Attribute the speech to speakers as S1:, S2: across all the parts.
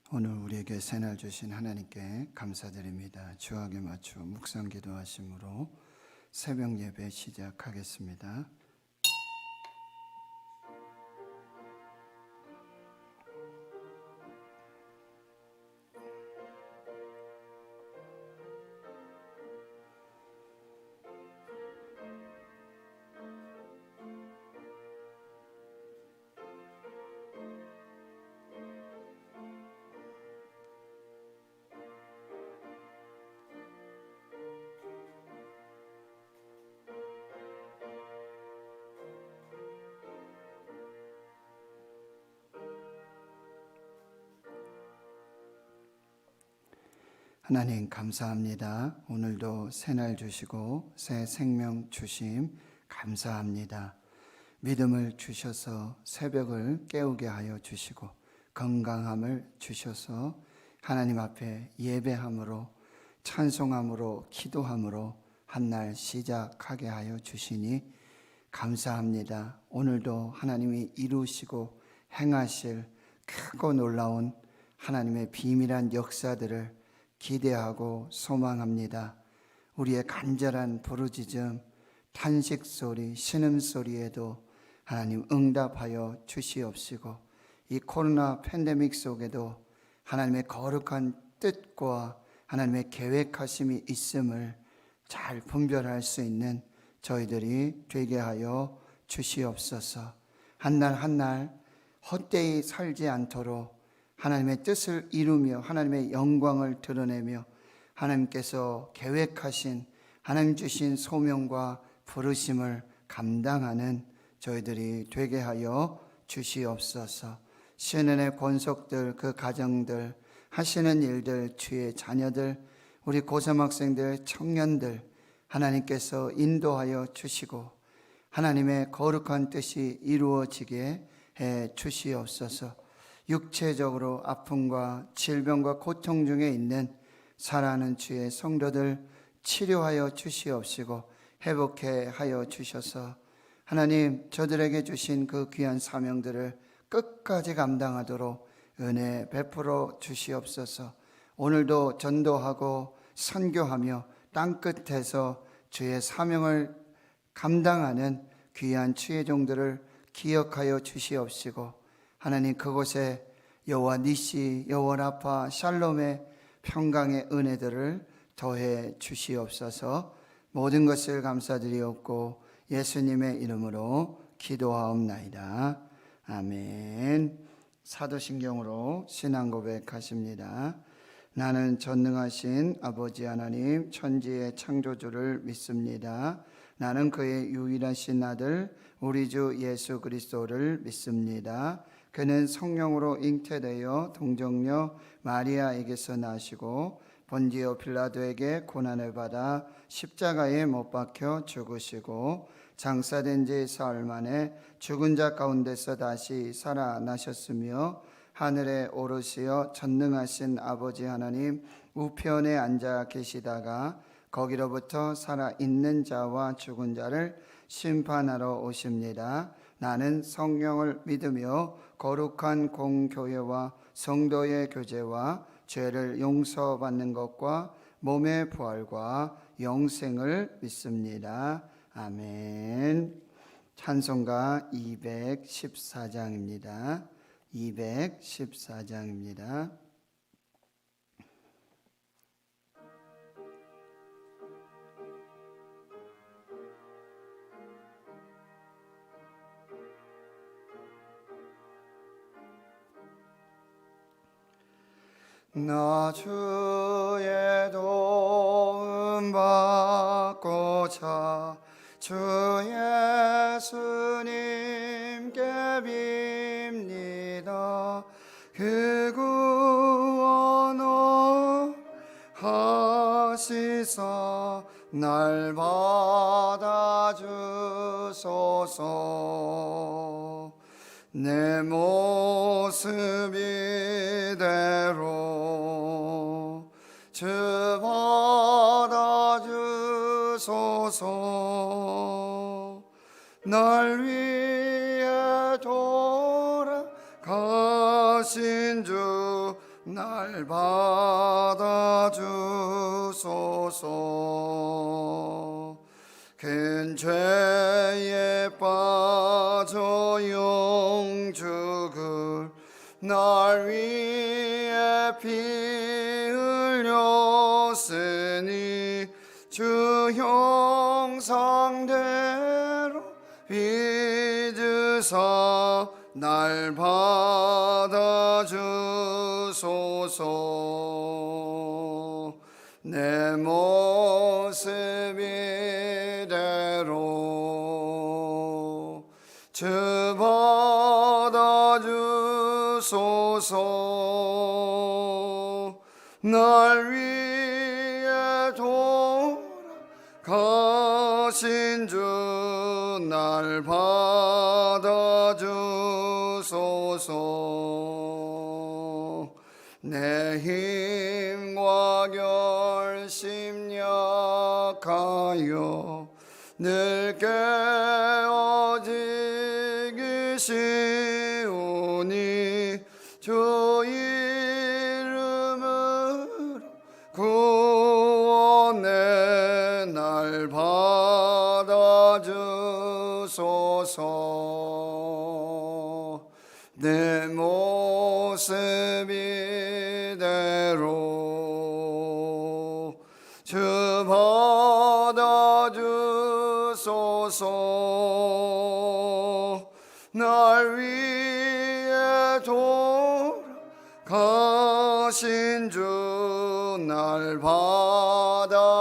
S1: 오늘 우리에게 새날 주신 하나님께 감사드립니다. 주악에 맞추어 묵상 기도하심으로 새벽 예배 시작하겠습니다. 하나님 감사합니다. 오늘도 새날 주시고 새 생명 주심 감사합니다. 믿음을 주셔서 새벽을 깨우게 하여 주시고 건강함을 주셔서 하나님 앞에 예배함으로 찬송함으로 기도함으로 한날 시작하게 하여 주시니 감사합니다. 오늘도 하나님이 이루시고 행하실 크고 놀라운 하나님의 비밀한 역사들을 기대하고 소망합니다. 우리의 간절한 부르짖음, 탄식소리, 신음소리에도 하나님 응답하여 주시옵시고 이 코로나 팬데믹 속에도 하나님의 거룩한 뜻과 하나님의 계획하심이 있음을 잘 분별할 수 있는 저희들이 되게 하여 주시옵소서. 한날 한날 헛되이 살지 않도록 하나님의 뜻을 이루며 하나님의 영광을 드러내며 하나님께서 계획하신 하나님 주신 소명과 부르심을 감당하는 저희들이 되게 하여 주시옵소서. 시은은의 권속들, 그 가정들, 하시는 일들, 주의 자녀들, 우리 고3 학생들, 청년들 하나님께서 인도하여 주시고 하나님의 거룩한 뜻이 이루어지게 해 주시옵소서. 육체적으로 아픔과 질병과 고통 중에 있는 사랑하는 주의 성도들 치료하여 주시옵시고 회복해 하여 주셔서 하나님 저들에게 주신 그 귀한 사명들을 끝까지 감당하도록 은혜 베풀어 주시옵소서. 오늘도 전도하고 선교하며 땅끝에서 주의 사명을 감당하는 귀한 주의 종들을 기억하여 주시옵시고 하나님 그곳에 여호와 니시, 여호와 라파, 샬롬의 평강의 은혜들을 더해 주시옵소서. 모든 것을 감사드리옵고 예수님의 이름으로 기도하옵나이다. 아멘. 사도신경으로 신앙 고백하십니다. 나는 전능하신 아버지 하나님 천지의 창조주를 믿습니다. 나는 그의 유일하신 아들 우리 주 예수 그리스도를 믿습니다. 그는 성령으로 잉태되어 동정녀 마리아에게서 나시고 본디오 빌라도에게 고난을 받아 십자가에 못 박혀 죽으시고 장사된 지 사흘 만에 죽은 자 가운데서 다시 살아나셨으며 하늘에 오르시어 전능하신 아버지 하나님 우편에 앉아 계시다가 거기로부터 살아있는 자와 죽은 자를 심판하러 오십니다. 나는 성령을 믿으며 거룩한 공교회와 성도의 교제와 죄를 용서받는 것과 몸의 부활과 영생을 믿습니다. 아멘. 찬송가 214장입니다. 214장입니다. 나 주의 도움 받고자 주 예수님께 빕니다. 그 구원 하시사 날 받아주소서. 내 모습 이대로 주 받아주소서. 날 위해 돌아가신 주 날 받아주소서. 큰 죄에 빠져 영죽을 날 위해 피 흘렸으니 주 형상대로 빚으사 날 받아주소서. 내 모습 이대로 주 받아주소서. 날 위해 돌아가신 주 날 받아주소서. 내 힘과 결심 약하여 늘 깨어지기 쉬우니 주 이름으로 구원해 날 받아주소서. 내 모습 이대로 주 받아주소서. 날 위해 돌아가신 주 날 받아주소서.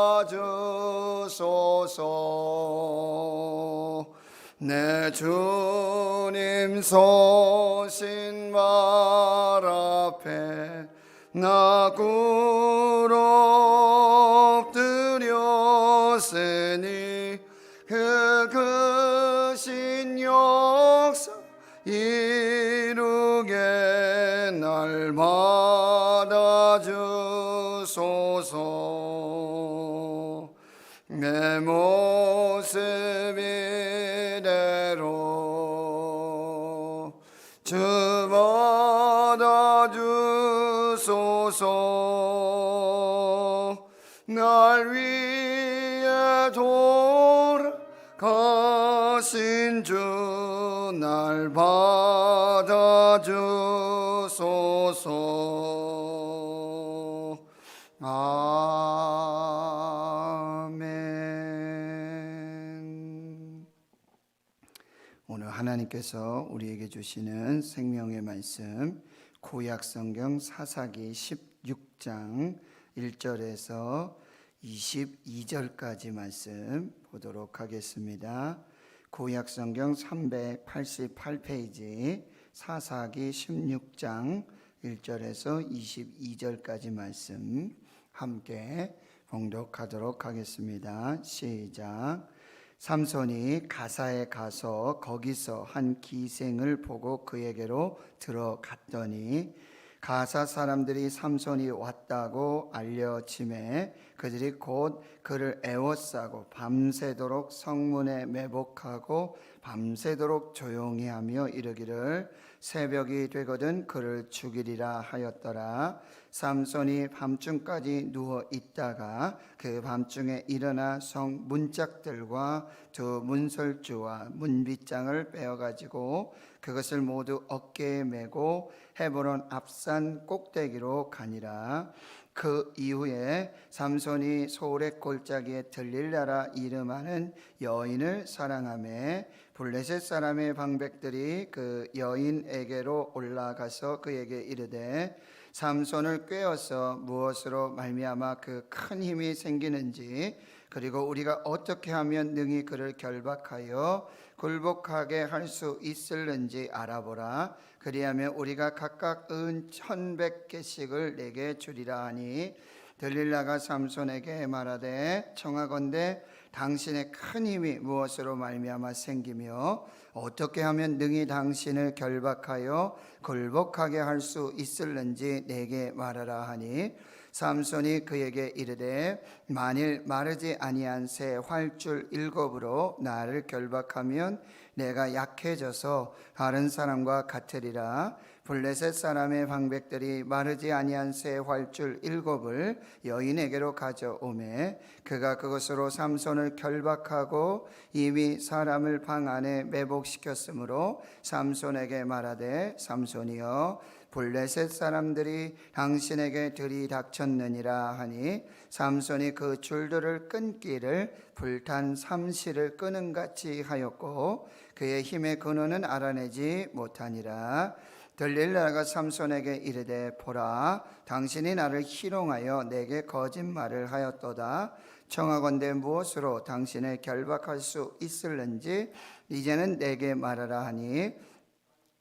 S1: 내 주님 서신 말 앞에 나 꿇어 엎드렸으니 그 크신 역사 이루게 날 받아주소서. 내 모습 이대로 주 받아주소서. 날 위해 돌아가신 주 날 받아주소서. 아멘. 오늘 하나님께서 우리에게 주시는 생명의 말씀, 구약성경 사사기 16장 1절에서 22절까지 말씀 보도록 하겠습니다. 구약성경 388페이지 사사기 16장 1절에서 22절까지 말씀 함께 봉독하도록 하겠습니다. 시작. 삼손이 가사에 가서 거기서 한 기생을 보고 그에게로 들어갔더니 가사 사람들이 삼손이 왔다고 알려짐에 그들이 곧 그를 애워싸고 밤새도록 성문에 매복하고 밤새도록 조용히 하며 이르기를 새벽이 되거든 그를 죽이리라 하였더라. 삼손이 밤중까지 누워 있다가 그 밤중에 일어나 성 문짝들과 두 문설주와 문빗장을 빼어가지고 그것을 모두 어깨에 메고 헤브론 앞산 꼭대기로 가니라. 그 이후에 삼손이 소울의 골짜기에 들릴라라 이름하는 여인을 사랑하며 블레셋 사람의 방백들이 그 여인에게로 올라가서 그에게 이르되 삼손을 꾀어서 무엇으로 말미암아 그 큰 힘이 생기는지 그리고 우리가 어떻게 하면 능히 그를 결박하여 굴복하게 할 수 있을는지 알아보라. 그리하면 우리가 각각 은 1,100개씩을 내게 주리라 하니 들릴라가 삼손에게 말하되 청하건대 당신의 큰 힘이 무엇으로 말미암아 생기며 어떻게 하면 능히 당신을 결박하여 굴복하게 할 수 있을는지 내게 말하라 하니 삼손이 그에게 이르되 만일 마르지 아니한 새 활줄 7으로 나를 결박하면 내가 약해져서 다른 사람과 같으리라. 블레셋 사람의 방백들이 마르지 아니한 새 활줄 7을 여인에게로 가져오매 그가 그것으로 삼손을 결박하고 이미 사람을 방 안에 매복시켰으므로 삼손에게 말하되 삼손이여 블레셋 사람들이 당신에게 들이닥쳤느니라 하니 삼손이 그 줄들을 끊기를 불탄 삼시를 끄는 같이 하였고 그의 힘의 근원은 알아내지 못하니라. 들릴라가 삼손에게 이르되 보라 당신이 나를 희롱하여 내게 거짓말을 하였도다. 청하건대 무엇으로 당신을 결박할 수 있을는지 이제는 내게 말하라 하니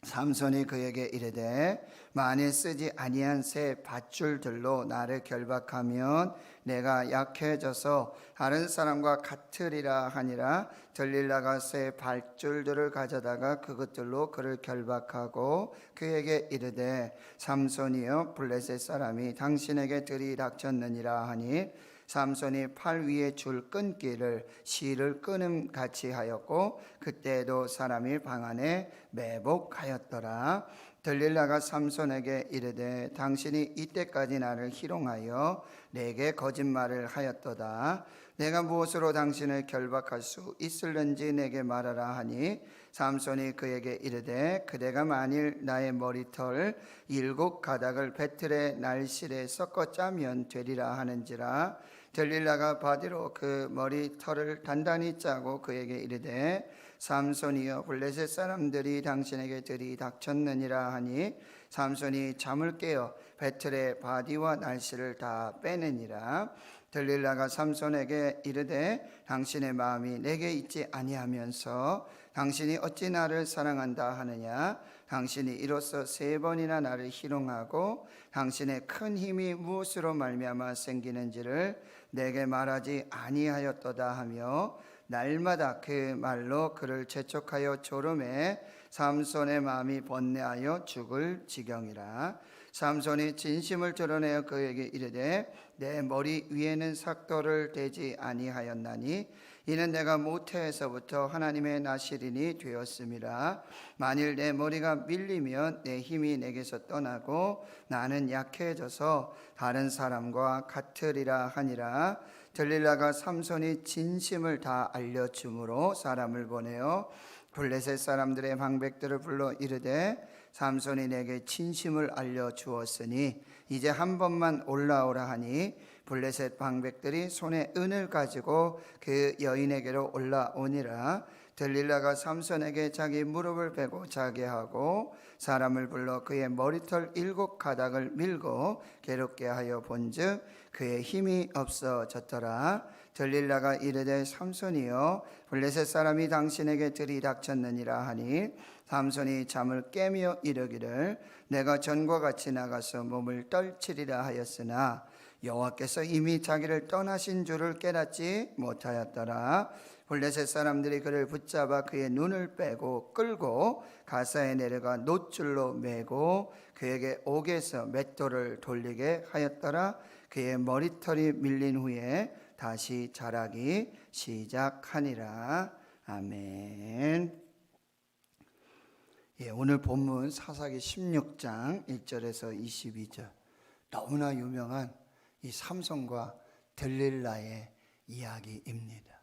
S1: 삼손이 그에게 이르되 만일 쓰지 아니한 새 밧줄들로 나를 결박하면 내가 약해져서 다른 사람과 같으리라 하니라. 들릴라가 새 밧줄들을 가져다가 그것들로 그를 결박하고 그에게 이르되 삼손이여 블레셋 사람이 당신에게 들이닥쳤느니라 하니 삼손이 팔 위에 줄 끊기를 실을 끊음 같이 하였고 그때도 사람이 방 안에 매복하였더라. 들릴라가 삼손에게 이르되 당신이 이때까지 나를 희롱하여 내게 거짓말을 하였도다. 내가 무엇으로 당신을 결박할 수 있을는지 내게 말하라 하니 삼손이 그에게 이르되 그대가 만일 나의 머리털 7가닥을 배틀의 날실에 섞어 짜면 되리라 하는지라. 들릴라가 바디로 그 머리털을 단단히 짜고 그에게 이르되 삼손이여 블레셋 사람들이 당신에게 들이닥쳤느니라 하니 삼손이 잠을 깨어 배틀의 바디와 날씨를 다 빼내니라. 들릴라가 삼손에게 이르되 당신의 마음이 내게 있지 아니하면서 당신이 어찌 나를 사랑한다 하느냐. 당신이 이로써 3번이나 나를 희롱하고 당신의 큰 힘이 무엇으로 말미암아 생기는지를 내게 말하지 아니하였도다 하며 날마다 그 말로 그를 재촉하여 조름해 삼손의 마음이 번뇌하여 죽을 지경이라. 삼손이 진심을 드러내어 그에게 이르되 내 머리 위에는 삭도를 대지 아니하였나니 이는 내가 모태에서부터 하나님의 나시린이 되었음이라. 만일 내 머리가 밀리면 내 힘이 내게서 떠나고 나는 약해져서 다른 사람과 같으리라 하니라. 들릴라가 삼손이 진심을 다 알려줌으로 사람을 보내어 블레셋 사람들의 방백들을 불러 이르되 삼손이 내게 진심을 알려주었으니 이제 한 번만 올라오라 하니 블레셋 방백들이 손에 은을 가지고 그 여인에게로 올라오니라. 들릴라가 삼손에게 자기 무릎을 베고 자게 하고 사람을 불러 그의 머리털 7가닥을 밀고 괴롭게 하여 본즉 그의 힘이 없어졌더라. 들릴라가 이르되 삼손이여 블레셋 사람이 당신에게 들이닥쳤느니라 하니 삼손이 잠을 깨며 이르기를 내가 전과 같이 나가서 몸을 떨치리라 하였으나 여호와께서 이미 자기를 떠나신 줄을 깨닫지 못하였더라. 블레셋 사람들이 그를 붙잡아 그의 눈을 빼고 끌고 가사에 내려가 놋줄로 매고 그에게 옥에서 맷돌을 돌리게 하였더라. 그의 머리털이 밀린 후에 다시 자라기 시작하니라. 아멘. 오늘 본문 사사기 16장 1절에서 22절 너무나 유명한 이 삼손과 들릴라의 이야기입니다.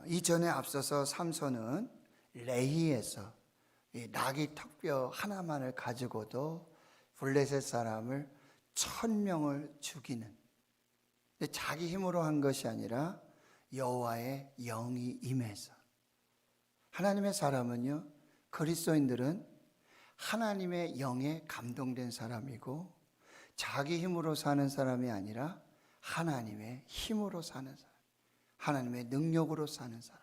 S1: 이전에 앞서서 삼손은 레히에서 나귀 턱뼈 하나만을 가지고도 블레셋 사람을 1000명을 죽이는, 자기 힘으로 한 것이 아니라 여호와의 영이 임해서. 하나님의 사람은요, 그리스도인들은 하나님의 영에 감동된 사람이고 자기 힘으로 사는 사람이 아니라 하나님의 힘으로 사는 사람, 하나님의 능력으로 사는 사람.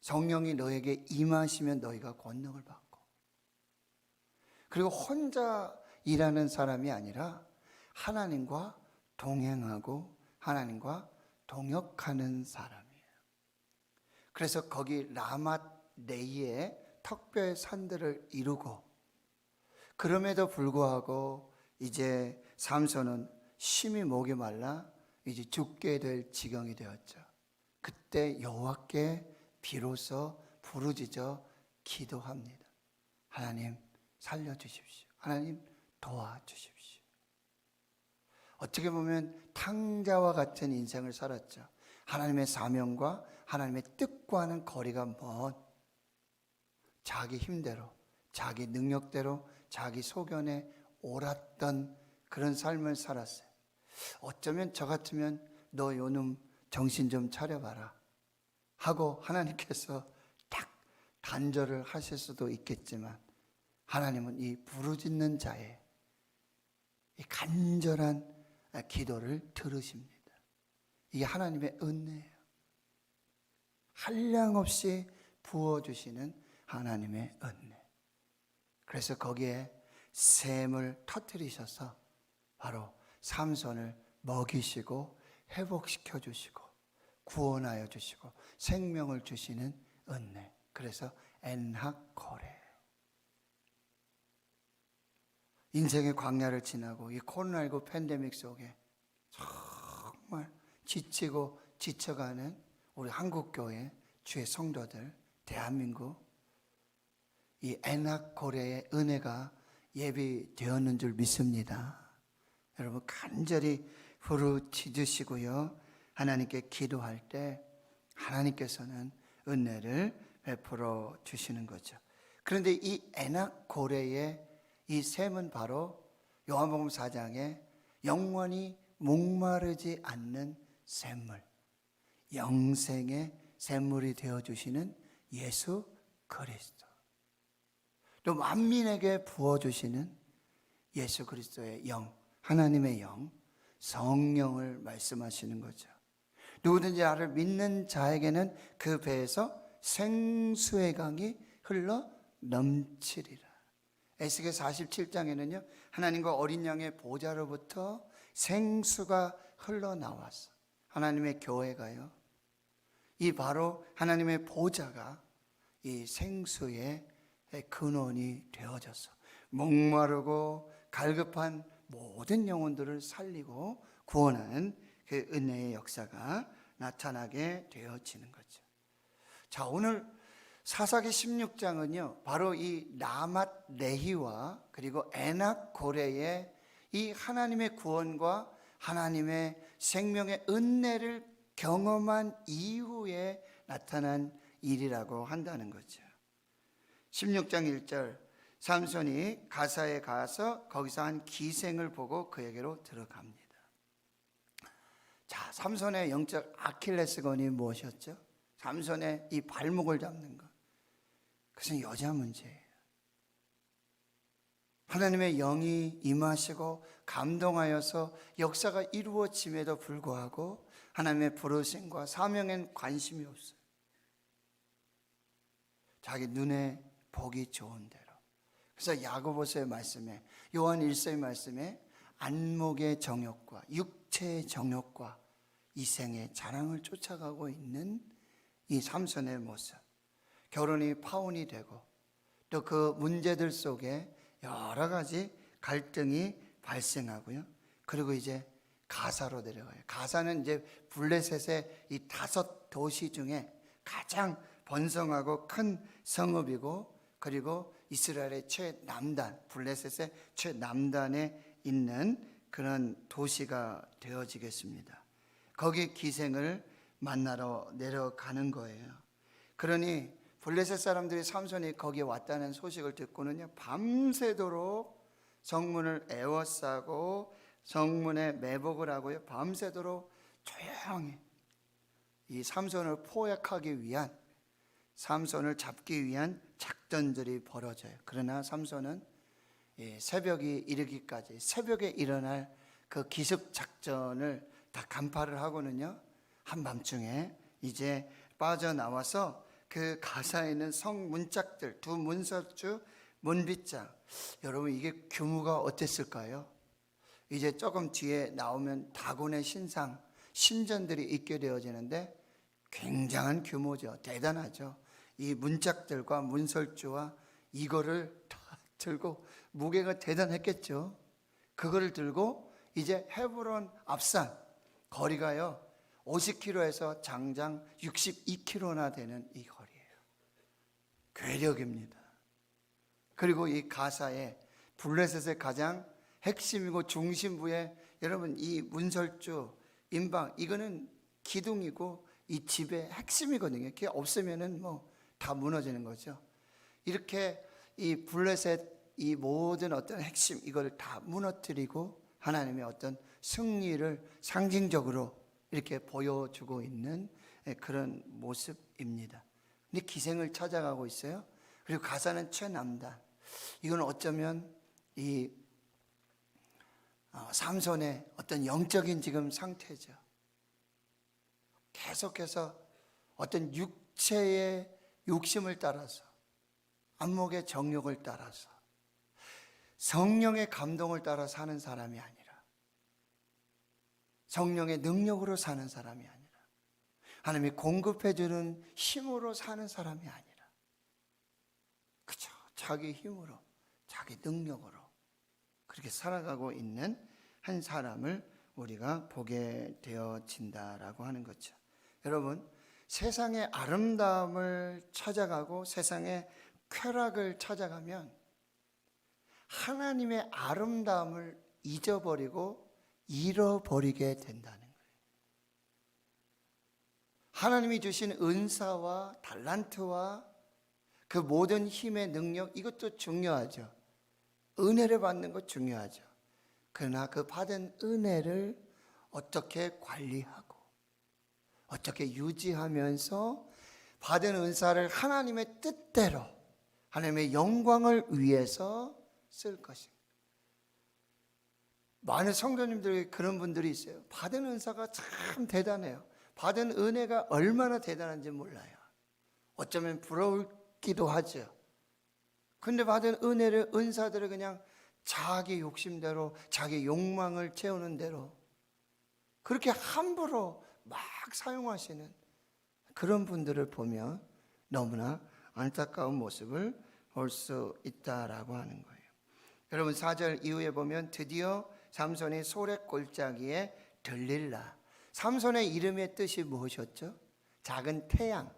S1: 성령이 너에게 임하시면 너희가 권능을 받고, 그리고 혼자 일하는 사람이 아니라 하나님과 동행하고 하나님과 동역하는 사람이에요. 그래서 거기 라맛 레이의 턱뼈의 산들을 이루고, 그럼에도 불구하고 이제 삼손은 심히 목이 말라 이제 죽게 될 지경이 되었죠. 그때 여호와께 비로소 부르짖어 기도합니다. 하나님, 살려주십시오. 하나님 도와주십시오. 어떻게 보면 탕자와 같은 인생을 살았죠. 하나님의 사명과 하나님의 뜻과는 거리가 먼, 자기 힘대로, 자기 능력대로, 자기 소견에 옳았던 그런 삶을 살았어요. 어쩌면 저 같으면 너 요놈 정신 좀 차려봐라 하고 하나님께서 딱 단절을 하실 수도 있겠지만, 하나님은 이 부르짖는 자의 이 간절한 기도를 들으십니다. 이게 하나님의 은혜예요. 한량없이 부어주시는 하나님의 은혜. 그래서 거기에 샘을 터뜨리셔서 바로 삼손을 먹이시고 회복시켜 주시고 구원하여 주시고 생명을 주시는 은혜. 그래서 엔하코레. 인생의 광야를 지나고 이 코로나19 팬데믹 속에 정말 지치고 지쳐가는 우리 한국교회 주의 성도들, 대한민국, 이 엔하코레의 은혜가 예비되었는 줄 믿습니다. 여러분 간절히 부르짖으시고요, 하나님께 기도할 때 하나님께서는 은혜를 베풀어 주시는 거죠. 그런데 이 엔하코레의 이 샘은 바로 요한복음 4장에 영원히 목마르지 않는 샘물, 영생의 샘물이 되어주시는 예수 그리스도, 또 만민에게 부어주시는 예수 그리스도의 영, 하나님의 영, 성령을 말씀하시는 거죠. 누구든지 나를 믿는 자에게는 그 배에서 생수의 강이 흘러 넘치리라. 에스겔 47장에는요 하나님과 어린 양의 보좌로부터 생수가 흘러나와서 하나님의 교회가요, 이 바로 하나님의 보좌가 이 생수의 근원이 되어져서 목마르고 갈급한 모든 영혼들을 살리고 구원하는 그 은혜의 역사가 나타나게 되어지는 거죠. 자, 오늘 사사기 16장은요 바로 이 라맛 레히와 그리고 엔하코레의 이 하나님의 구원과 하나님의 생명의 은혜를 경험한 이후에 나타난 일이라고 한다는 거죠. 16장 1절, 삼손이 가사에 가서 거기서 한 기생을 보고 그에게로 들어갑니다. 자, 삼손의 영적 아킬레스건이 무엇이었죠? 삼손의 이 발목을 잡는 것, 그것은 여자 문제예요. 하나님의 영이 임하시고 감동하여서 역사가 이루어짐에도 불구하고 하나님의 부르심과 사명엔 관심이 없어요. 자기 눈에 보기 좋은 대로. 그래서 야고보서의 말씀에, 요한 1서의 말씀에 안목의 정욕과 육체의 정욕과 이생의 자랑을 쫓아가고 있는 이 삼손의 모습, 결혼이 파혼이 되고 또 그 문제들 속에 여러 가지 갈등이 발생하고요. 그리고 이제 가사로 내려가요. 가사는 이제 블레셋의 이 5도시 중에 가장 번성하고 큰 성읍이고, 그리고 이스라엘의 최남단, 블레셋의 최남단에 있는 그런 도시가 되어지겠습니다. 거기 기생을 만나러 내려가는 거예요. 그러니 블레셋 사람들이 삼손이 거기에 왔다는 소식을 듣고는요 밤새도록 성문을 에워싸고 성문에 매복을 하고요 밤새도록 조용히 이 삼손을 포획하기 위한, 삼손을 잡기 위한 작전들이 벌어져요. 그러나 삼손은 새벽이 이르기까지, 새벽에 일어날 그 기습 작전을 다 간파를 하고는요 한밤중에 이제 빠져나와서 그 가사에 있는 성 문짝들, 두 문설주, 문빗장, 여러분 이게 규모가 어땠을까요? 이제 조금 뒤에 나오면 다곤의 신상, 신전들이 있게 되어지는데 굉장한 규모죠. 대단하죠. 이 문짝들과 문설주와 이거를 다 들고, 무게가 대단했겠죠. 그거를 들고 이제 헤브론 앞산, 거리가요 50km에서 장장 62km나 되는 이 거리예요. 괴력입니다. 그리고 이 가사에 블레셋의 가장 핵심이고 중심부에 여러분 이 문설주, 임방 이거는 기둥이고 이 집의 핵심이거든요. 그게 없으면은 뭐 다 무너지는 거죠. 이렇게 이 블레셋 이 모든 어떤 핵심 이걸 다 무너뜨리고 하나님의 어떤 승리를 상징적으로 이렇게 보여주고 있는 그런 모습입니다. 근데 기생을 찾아가고 있어요. 그리고 가사는 최남단. 이건 어쩌면 이 삼손의 어떤 영적인 지금 상태죠. 계속해서 어떤 육체의 욕심을 따라서, 안목의 정욕을 따라서, 성령의 감동을 따라 사는 사람이 아니라, 성령의 능력으로 사는 사람이 아니라, 하나님이 공급해주는 힘으로 사는 사람이 아니라, 그저 자기 힘으로, 자기 능력으로 그렇게 살아가고 있는 한 사람을 우리가 보게 되어진다라고 하는 거죠. 여러분, 세상의 아름다움을 찾아가고 세상의 쾌락을 찾아가면 하나님의 아름다움을 잊어버리고 잃어버리게 된다는 거예요. 하나님이 주신 은사와 달란트와 그 모든 힘의 능력, 이것도 중요하죠. 은혜를 받는 것 중요하죠. 그러나 그 받은 은혜를 어떻게 관리하고 어떻게 유지하면서 받은 은사를 하나님의 뜻대로 하나님의 영광을 위해서 쓸 것입니다. 많은 성도님들에게 그런 분들이 있어요. 받은 은사가 참 대단해요. 받은 은혜가 얼마나 대단한지 몰라요. 어쩌면 부러울기도 하죠. 근데 받은 은혜를, 은사들을 그냥 자기 욕심대로, 자기 욕망을 채우는 대로 그렇게 함부로 막 사용하시는 그런 분들을 보면 너무나 안타까운 모습을 볼 수 있다라고 하는 거예요. 여러분 4절 이후에 보면 드디어 삼손이 소래 골짜기에 들릴라. 삼손의 이름의 뜻이 무엇이었죠? 작은 태양,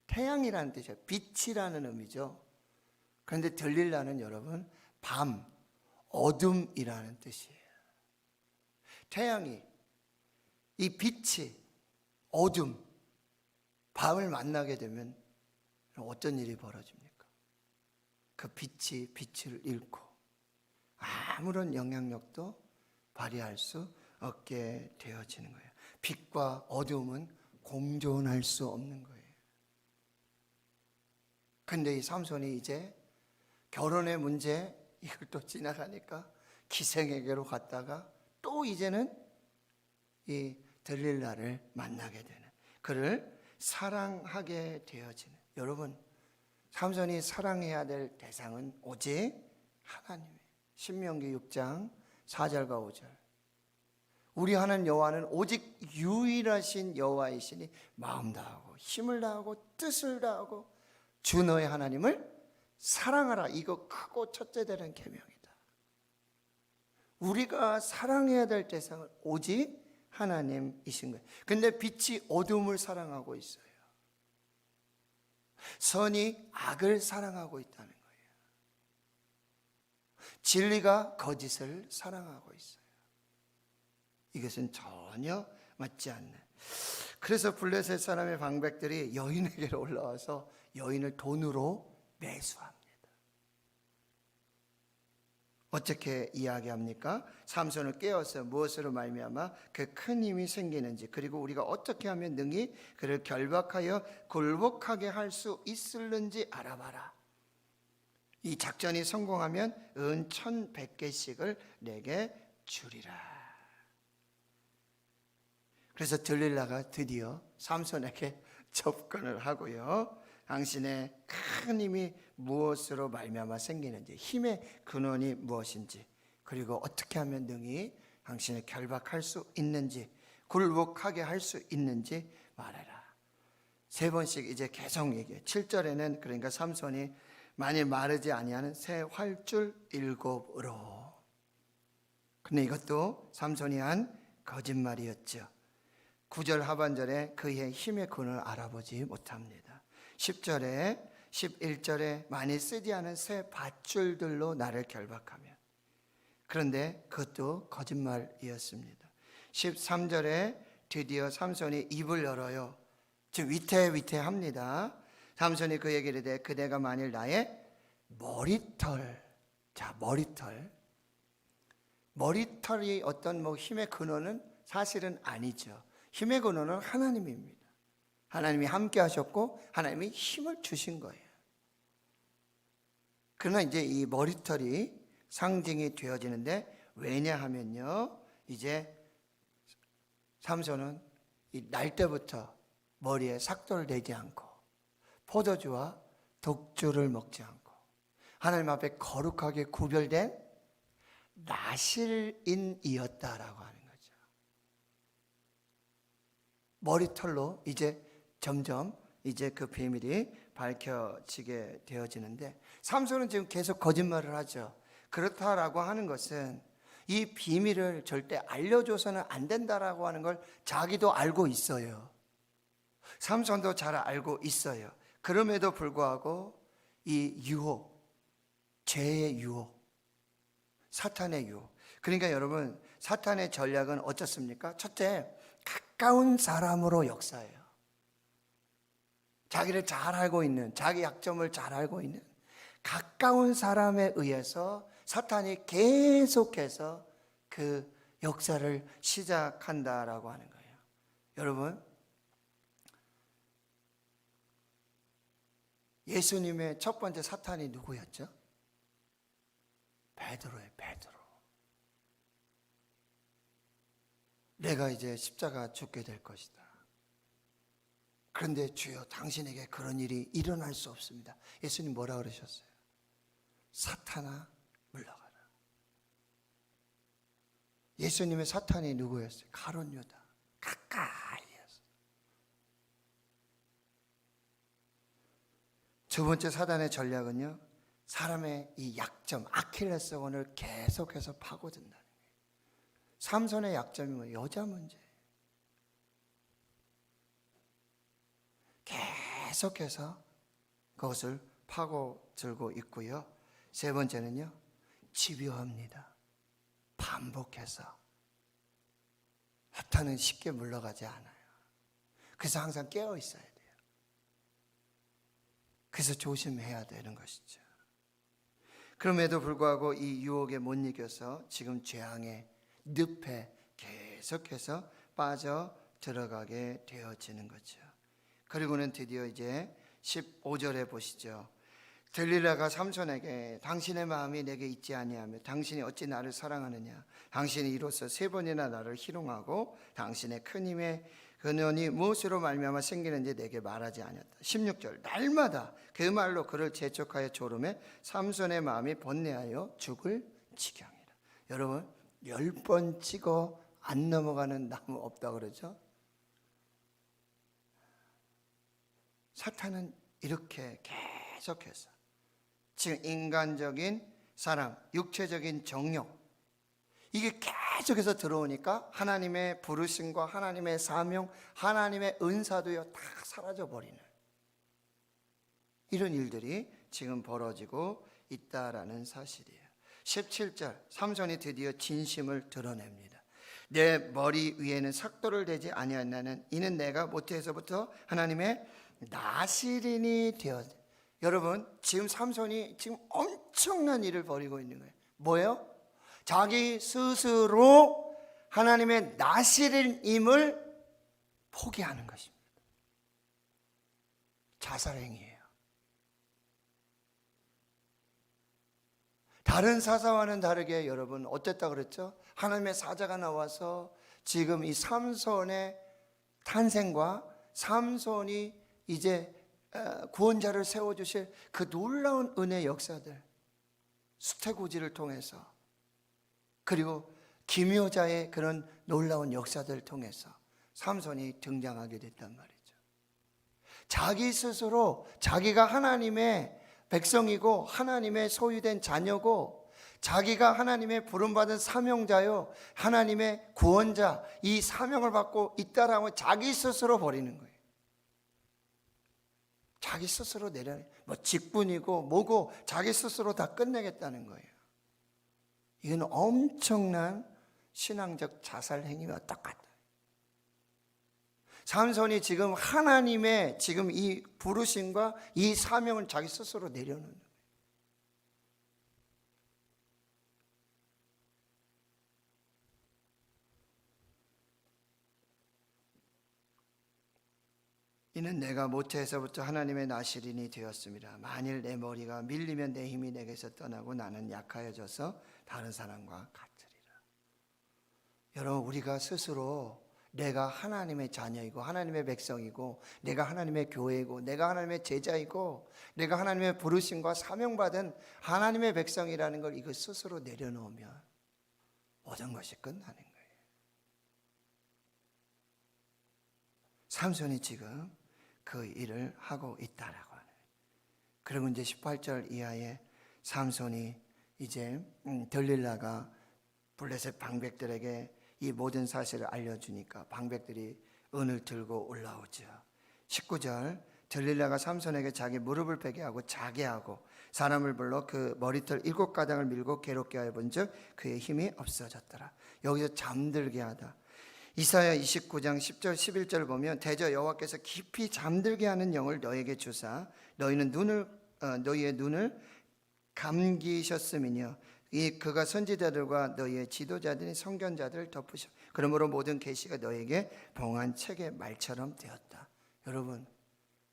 S1: 태양이라는 뜻이에요. 빛이라는 의미죠. 그런데 들릴라는 여러분 밤, 어둠이라는 뜻이에요. 태양이, 이 빛이 어둠, 밤을 만나게 되면 어떤 일이 벌어집니까? 그 빛이 빛을 잃고 아무런 영향력도 발휘할 수 없게 되어지는 거예요. 빛과 어둠은 공존할 수 없는 거예요. 근데 이 삼손이 이제 결혼의 문제 이걸 또 지나가니까 기생에게로 갔다가 또 이제는 이 들릴라를 만나게 되는, 그를 사랑하게 되어지는. 여러분, 삼손이 사랑해야 될 대상은 오직 하나님이에요. 신명기 6장 4절과 5절. 우리 하나님 여호와는 오직 유일하신 여호와이시니 마음 다하고 힘을 다하고 뜻을 다하고 주 너의 하나님을 사랑하라. 이거 크고 첫째 되는 계명이다. 우리가 사랑해야 될 대상은 오직 하나님이신 거예요. 근데 빛이 어둠을 사랑하고 있어요. 선이 악을 사랑하고 있다는 거예요. 진리가 거짓을 사랑하고 있어요. 이것은 전혀 맞지 않는. 그래서 블레셋 사람의 방백들이 여인에게로 올라와서 여인을 돈으로 매수합니다. 어떻게 이야기합니까? 삼손을 깨워서 무엇으로 말미암아 그 큰 힘이 생기는지, 그리고 우리가 어떻게 하면 능히 그를 결박하여 굴복하게 할 수 있을는지 알아봐라. 이 작전이 성공하면 은 1,100개씩을 내게 주리라. 그래서 들릴라가 드디어 삼손에게 접근을 하고요. 당신의 큰 힘이 무엇으로 말미암아 생기는지, 힘의 근원이 무엇인지, 그리고 어떻게 하면 능히 당신을 결박할 수 있는지, 굴복하게 할 수 있는지 말해라. 3번씩 이제 계속 얘기해요. 7절에는 그러니까 삼손이 만일 마르지 아니하는 새 활줄 7으로. 근데 이것도 삼손이 한 거짓말이었죠. 9절 하반절에 그의 힘의 근원을 알아보지 못합니다. 10절에 11절에 많이 쓰지 않은 새 밧줄들로 나를 결박하면, 그런데 그것도 거짓말이었습니다. 13절에 드디어 삼손이 입을 열어요. 즉 위태위태합니다. 삼손이 그에게 이르되 그대가 만일 나의 머리털, 자 머리털이 어떤 힘의 근원은 사실은 아니죠. 힘의 근원은 하나님입니다. 하나님이 함께 하셨고 하나님이 힘을 주신 거예요. 그러나 이제 이 머리털이 상징이 되어지는데, 왜냐하면요, 이제 삼손은 날 때부터 머리에 삭도를 대지 않고 포도주와 독주를 먹지 않고 하나님 앞에 거룩하게 구별된 나실인이었다라고 하는 거죠. 머리털로 이제 점점 이제 그 비밀이 밝혀지게 되어지는데, 삼손은 지금 계속 거짓말을 하죠. 그렇다라고 하는 것은 이 비밀을 절대 알려줘서는 안 된다라고 하는 걸 자기도 알고 있어요. 삼손도 잘 알고 있어요. 그럼에도 불구하고 이 유혹, 죄의 유혹, 사탄의 유혹. 그러니까 여러분, 사탄의 전략은 어떻습니까? 첫째, 가까운 사람으로 역사해요. 자기를 잘 알고 있는, 자기 약점을 잘 알고 있는 가까운 사람에 의해서 사탄이 계속해서 그 역사를 시작한다라고 하는 거예요. 여러분, 예수님의 첫 번째 사탄이 누구였죠? 베드로예요. 베드로. 내가 이제 십자가 죽게 될 것이다. 그런데 주여, 당신에게 그런 일이 일어날 수 없습니다. 예수님 뭐라 그러셨어요? 사탄아, 물러가라. 예수님의 사탄이 누구였어요? 가룟 유다. 가까이였어요. 두 번째 사단의 전략은요, 사람의 이 약점, 아킬레스건을 계속해서 파고든다는 거예요. 삼손의 약점이 뭐예요? 여자 문제예요. 계속해서 그것을 파고들고 있고요. 세 번째는요, 집요합니다. 반복해서. 사탄은 쉽게 물러가지 않아요. 그래서 항상 깨어 있어야 돼요. 그래서 조심해야 되는 것이죠. 그럼에도 불구하고 이 유혹에 못 이겨서 지금 재앙의 늪에 계속해서 빠져 들어가게 되어지는 거죠. 그리고는 드디어 이제 15절에 보시죠. 들릴라가 삼손에게 당신의 마음이 내게 있지 아니하며 당신이 어찌 나를 사랑하느냐. 당신이 이로써 3번이나 나를 희롱하고 당신의 큰 힘의 근원이 무엇으로 말미암아 생기는지 내게 말하지 아니었다. 16절, 날마다 그 말로 그를 재촉하여 조름에 삼손의 마음이 번뇌하여 죽을 지경이라. 여러분, 10번 찍어 안 넘어가는 나무 없다 그러죠. 사탄은 이렇게 계속해서 지금 인간적인 사랑, 육체적인 정욕, 이게 계속해서 들어오니까 하나님의 부르심과 하나님의 사명, 하나님의 은사도요 다 사라져버리는 이런 일들이 지금 벌어지고 있다라는 사실이에요. 17절, 삼손이 드디어 진심을 드러냅니다. 내 머리 위에는 삭도를 대지 아니하나는 이는 내가 모태에서부터 하나님의 나실인이 되었. 여러분, 지금 삼손이 지금 엄청난 일을 벌이고 있는 거예요. 뭐예요? 자기 스스로 하나님의 나실인임을 포기하는 것입니다. 자살행위예요. 다른 사사와는 다르게 여러분 어땠다 그랬죠? 하나님의 사자가 나와서 지금 이 삼손의 탄생과 삼손이 이제 구원자를 세워주실 그 놀라운 은혜 역사들, 수태고지를 통해서, 그리고 기묘자의 그런 놀라운 역사들을 통해서 삼손이 등장하게 됐단 말이죠. 자기 스스로 자기가 하나님의 백성이고 하나님의 소유된 자녀고 자기가 하나님의 부름받은 사명자요, 하나님의 구원자, 이 사명을 받고 있다라고 자기 스스로 버리는 거예요. 자기 스스로 뭐 직분이고 뭐고 자기 스스로 다 끝내겠다는 거예요. 이건 엄청난 신앙적 자살 행위와 똑같아요. 삼손이 지금 하나님의 지금 이 부르심과 이 사명을 자기 스스로 내려놓는 거예요. 이는 내가 모태에서부터 하나님의 나시린이 되었습니다. 만일 내 머리가 밀리면 내 힘이 내게서 떠나고 나는 약하여져서 다른 사람과 같으리라. 여러분, 우리가 스스로 내가 하나님의 자녀이고 하나님의 백성이고 내가 하나님의 교회이고 내가 하나님의 제자이고 내가 하나님의 부르심과 사명받은 하나님의 백성이라는 걸 이거 스스로 내려놓으면 모든 것이 끝나는 거예요. 삼손이 지금 그 일을 하고 있다라고 하는 거예요. 그리고 이제 18절 이하에 삼손이 이제 들릴라가 블레셋 방백들에게 이 모든 사실을 알려주니까 방백들이 은을 들고 올라오죠. 19절 들릴라가 삼손에게 자기 무릎을 베게 하고 자게 하고 사람을 불러 그 머리털 7가닥을 밀고 괴롭게 하여 본즉 그의 힘이 없어졌더라. 여기서 잠들게 하다. 이사야 29장 10절 11절 보면 대저 여호와께서 깊이 잠들게 하는 영을 너에게 주사 너희의 눈을 감기셨음이며 그가 선지자들과 너희의 지도자들이 선견자들을 덮으셔 그러므로 모든 계시가 너에게 봉한 책의 말처럼 되었다. 여러분,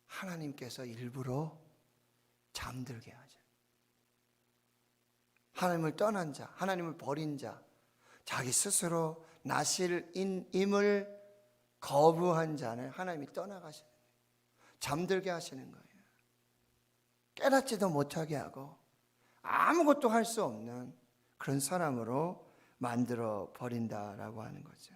S1: 하나님께서 일부러 잠들게 하죠. 하나님을 떠난 자, 하나님을 버린 자, 자기 스스로 나실임을 거부한 자는 하나님이 떠나가시는 거예요. 잠들게 하시는 거예요. 깨닫지도 못하게 하고 아무것도 할 수 없는 그런 사람으로 만들어 버린다라고 하는 거죠.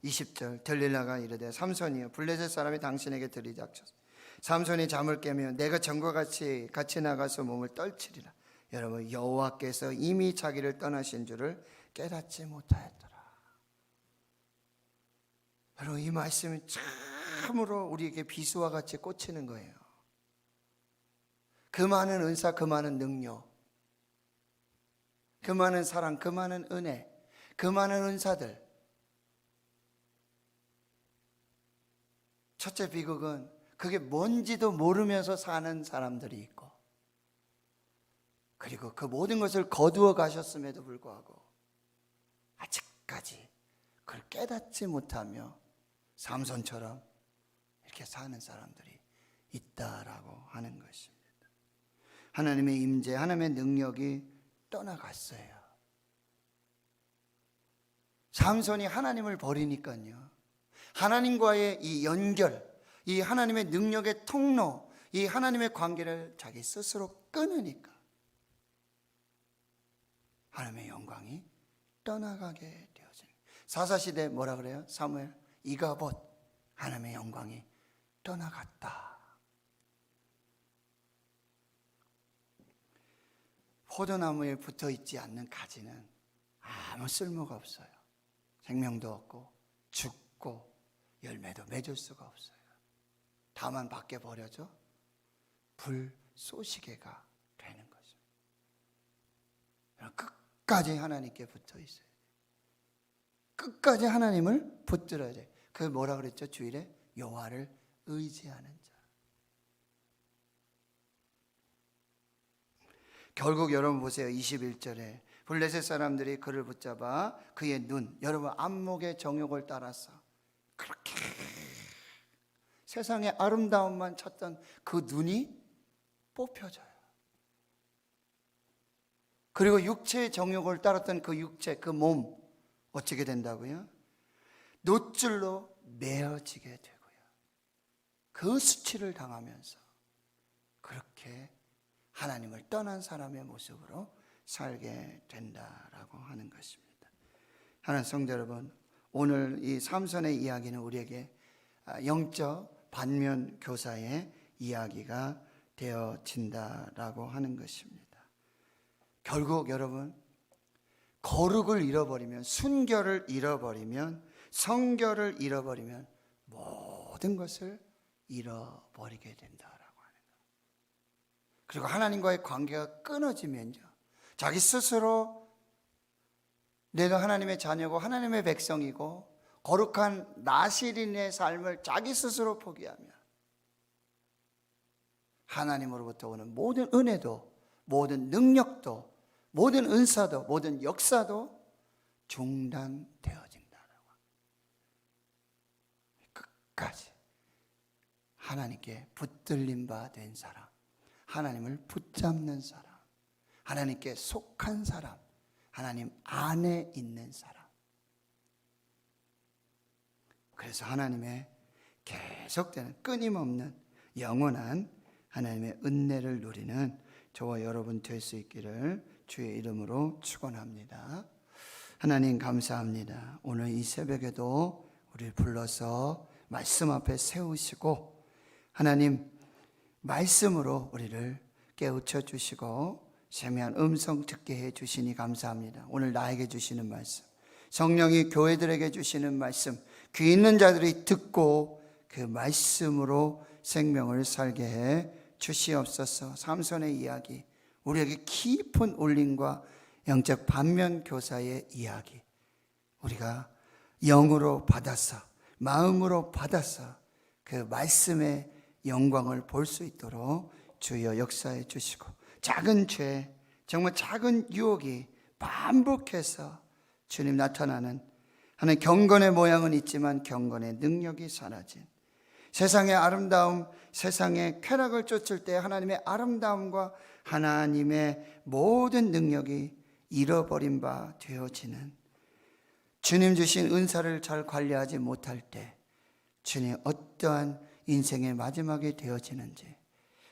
S1: 20절 들릴라가 이르되 삼손이여 블레셋 사람이 당신에게 들이닥쳤어. 삼손이 잠을 깨며 내가 전과 같이 나가서 몸을 떨치리라. 여러분, 여호와께서 이미 자기를 떠나신 줄을 깨닫지 못하였더라. 여러분, 이 말씀이 참으로 우리에게 비수와 같이 꽂히는 거예요. 그 많은 은사, 그 많은 능력, 그 많은 사랑, 그 많은 은혜, 그 많은 은사들. 첫째 비극은 그게 뭔지도 모르면서 사는 사람들이 있고, 그리고 그 모든 것을 거두어 가셨음에도 불구하고 아직까지 그걸 깨닫지 못하며 삼손처럼 이렇게 사는 사람들이 있다라고 하는 것입니다. 하나님의 임재, 하나님의 능력이 떠나갔어요. 삼손이 하나님을 버리니까요, 하나님과의 이 연결, 이 하나님의 능력의 통로, 이 하나님의 관계를 자기 스스로 끊으니까 하나님의 영광이 떠나가게 되어집니다. 사사시대 뭐라 그래요? 사무엘 이가봇, 하나님의 영광이 떠나갔다. 포도나무에 붙어있지 않는 가지는 아무 쓸모가 없어요. 생명도 없고 죽고 열매도 맺을 수가 없어요. 다만 밖에 버려져 불쏘시개가 되는 거죠. 끝까지 하나님께 붙어있어요. 끝까지 하나님을 붙들어야 돼요. 그 뭐라 그랬죠? 주일에 여호와를 의지하는 자. 결국 여러분 보세요. 21절에 블레셋 사람들이 그를 붙잡아 그의 눈, 여러분 안목의 정욕을 따라서 그렇게 세상의 아름다움만 찾던 그 눈이 뽑혀져요. 그리고 육체의 정욕을 따랐던 그 육체, 그 몸 어떻게 된다고요? 노줄로 메어지게 되고요. 그 수치를 당하면서 그렇게 하나님을 떠난 사람의 모습으로 살게 된다라고 하는 것입니다. 하나님 성도 여러분, 오늘 이 삼손의 이야기는 우리에게 영적 반면 교사의 이야기가 되어진다라고 하는 것입니다. 결국 여러분, 거룩을 잃어버리면, 순결을 잃어버리면, 성결을 잃어버리면 모든 것을 잃어버리게 된다라고 하는 거예요. 그리고 하나님과의 관계가 끊어지면요, 자기 스스로 내가 하나님의 자녀고 하나님의 백성이고 거룩한 나실인의 삶을 자기 스스로 포기하며 하나님으로부터 오는 모든 은혜도, 모든 능력도, 모든 은사도, 모든 역사도 중단되어진다라고. 끝까지 하나님께 붙들린 바 된 사람, 하나님을 붙잡는 사람, 하나님께 속한 사람, 하나님 안에 있는 사람. 그래서 하나님의 계속되는 끊임없는 영원한 하나님의 은혜를 누리는 저와 여러분 될 수 있기를 주의 이름으로 축원합니다. 하나님 감사합니다. 오늘 이 새벽에도 우리를 불러서 말씀 앞에 세우시고 하나님 말씀으로 우리를 깨우쳐 주시고 세미한 음성 듣게 해 주시니 감사합니다. 오늘 나에게 주시는 말씀, 성령이 교회들에게 주시는 말씀, 귀 있는 자들이 듣고 그 말씀으로 생명을 살게 해 주시옵소서. 삼손의 이야기, 우리에게 깊은 울림과 영적 반면 교사의 이야기, 우리가 영으로 받아서, 마음으로 받아서 그 말씀의 영광을 볼 수 있도록 주여 역사해 주시고, 작은 죄, 정말 작은 유혹이 반복해서 주님 나타나는 하나님 경건의 모양은 있지만 경건의 능력이 사라진, 세상의 아름다움, 세상의 쾌락을 쫓을 때 하나님의 아름다움과 하나님의 모든 능력이 잃어버린 바 되어지는, 주님 주신 은사를 잘 관리하지 못할 때 주님 어떠한 인생의 마지막이 되어지는지,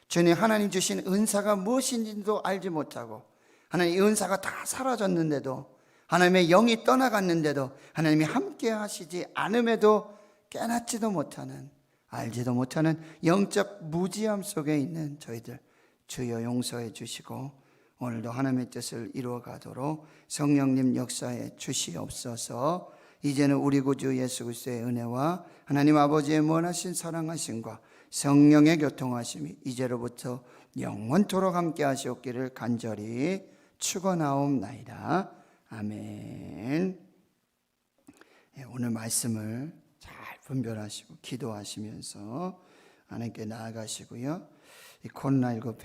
S1: 주님 하나님 주신 은사가 무엇인지도 알지 못하고 하나님 이 은사가 다 사라졌는데도, 하나님의 영이 떠나갔는데도 하나님이 함께 하시지 않음에도 깨닫지도 못하는, 알지도 못하는 영적 무지함 속에 있는 저희들 주여 용서해 주시고, 오늘도 하나님의 뜻을 이루어가도록 성령님 역사해 주시옵소서. 이제는 우리 구주 예수 그리스도의 은혜와 하나님 아버지의 무한하신 사랑하심과 성령의 교통하심이 이제로부터 영원토록 함께 하시옵기를 간절히 축원하옵나이다. 아멘. 오늘 말씀을 잘 분별하시고 기도하시면서 하나님께 나아가시고요. 이 코로나19